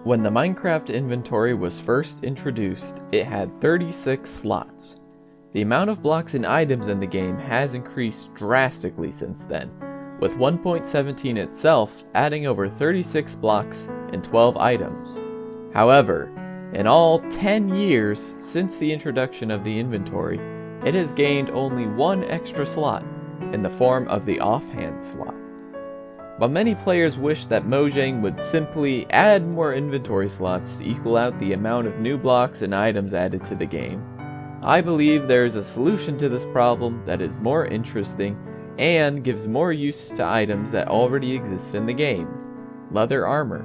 When the Minecraft inventory was first introduced, it had 36 slots. The amount of blocks and items in the game has increased drastically since then, with 1.17 itself adding over 36 blocks and 12 items. However, in all 10 years since the introduction of the inventory, it has gained only one extra slot, in the form of the offhand slot. While many players wish that Mojang would simply add more inventory slots to equal out the amount of new blocks and items added to the game, I believe there is a solution to this problem that is more interesting and gives more use to items that already exist in the game: leather armor.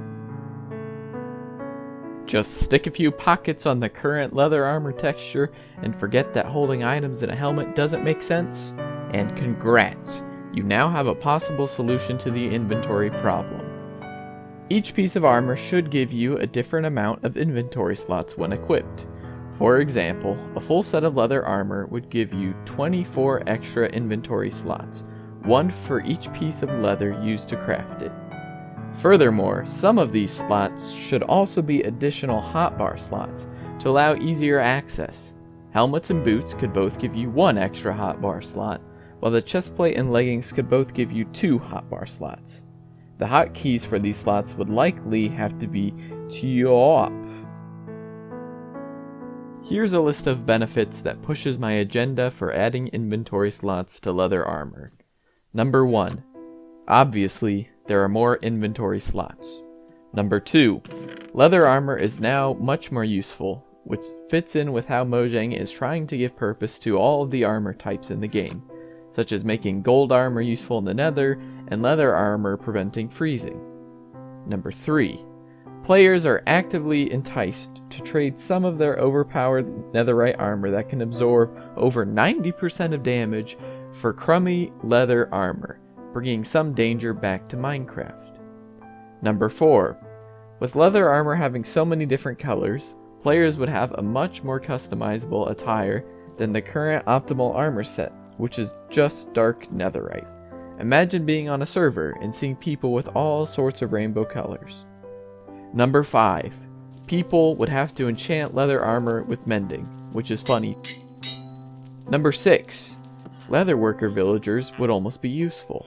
Just stick a few pockets on the current leather armor texture and forget that holding items in a helmet doesn't make sense, and congrats! You now have a possible solution to the inventory problem. Each piece of armor should give you a different amount of inventory slots when equipped. For example, a full set of leather armor would give you 24 extra inventory slots, one for each piece of leather used to craft it. Furthermore, some of these slots should also be additional hotbar slots to allow easier access. Helmets and boots could both give you one extra hotbar slot, while the chestplate and leggings could both give you 2 hotbar slots. The hotkeys for these slots would likely have to be TOP. Here's a list of benefits that pushes my agenda for adding inventory slots to leather armor. Number 1. Obviously, there are more inventory slots. Number 2. Leather armor is now much more useful, which fits in with how Mojang is trying to give purpose to all of the armor types in the game, such as making gold armor useful in the nether and leather armor preventing freezing. Number 3. Players are actively enticed to trade some of their overpowered netherite armor that can absorb over 90% of damage for crummy leather armor, bringing some danger back to Minecraft. Number 4. With leather armor having so many different colors, players would have a much more customizable attire than the current optimal armor set, which is just dark netherite. Imagine being on a server and seeing people with all sorts of rainbow colors. Number 5. People would have to enchant leather armor with mending, which is funny. Number 6. Leatherworker villagers would almost be useful.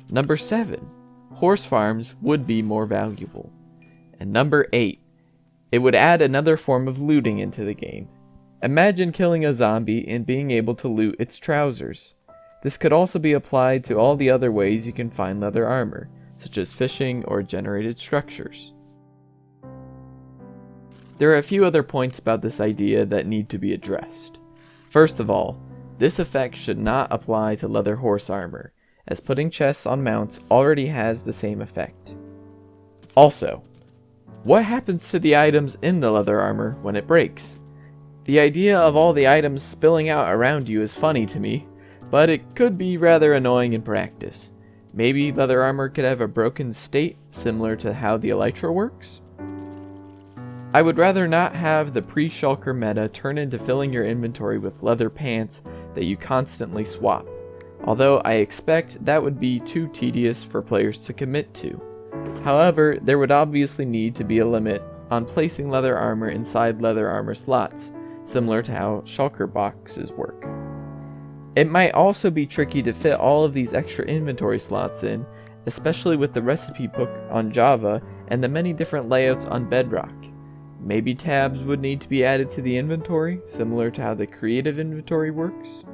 Number 7. Horse farms would be more valuable. And number 8. It would add another form of looting into the game. Imagine killing a zombie and being able to loot its trousers. This could also be applied to all the other ways you can find leather armor, such as fishing or generated structures. There are a few other points about this idea that need to be addressed. First of all, this effect should not apply to leather horse armor, as putting chests on mounts already has the same effect. Also, what happens to the items in the leather armor when it breaks? The idea of all the items spilling out around you is funny to me, but it could be rather annoying in practice. Maybe leather armor could have a broken state similar to how the elytra works? I would rather not have the pre-shulker meta turn into filling your inventory with leather pants that you constantly swap, although I expect that would be too tedious for players to commit to. However, there would obviously need to be a limit on placing leather armor inside leather armor slots, similar to how shulker boxes work. It might also be tricky to fit all of these extra inventory slots in, especially with the recipe book on Java and the many different layouts on Bedrock. Maybe tabs would need to be added to the inventory, similar to how the creative inventory works.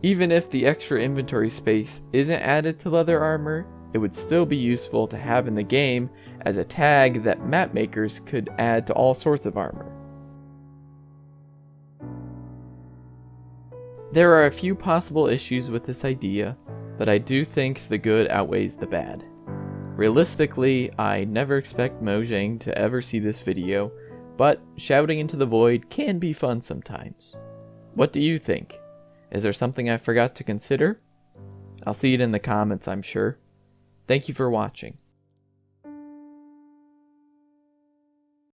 Even if the extra inventory space isn't added to leather armor, it would still be useful to have in the game as a tag that map makers could add to all sorts of armor. There are a few possible issues with this idea, but I do think the good outweighs the bad. Realistically, I never expect Mojang to ever see this video, but shouting into the void can be fun sometimes. What do you think? Is there something I forgot to consider? I'll see it in the comments, I'm sure. Thank you for watching.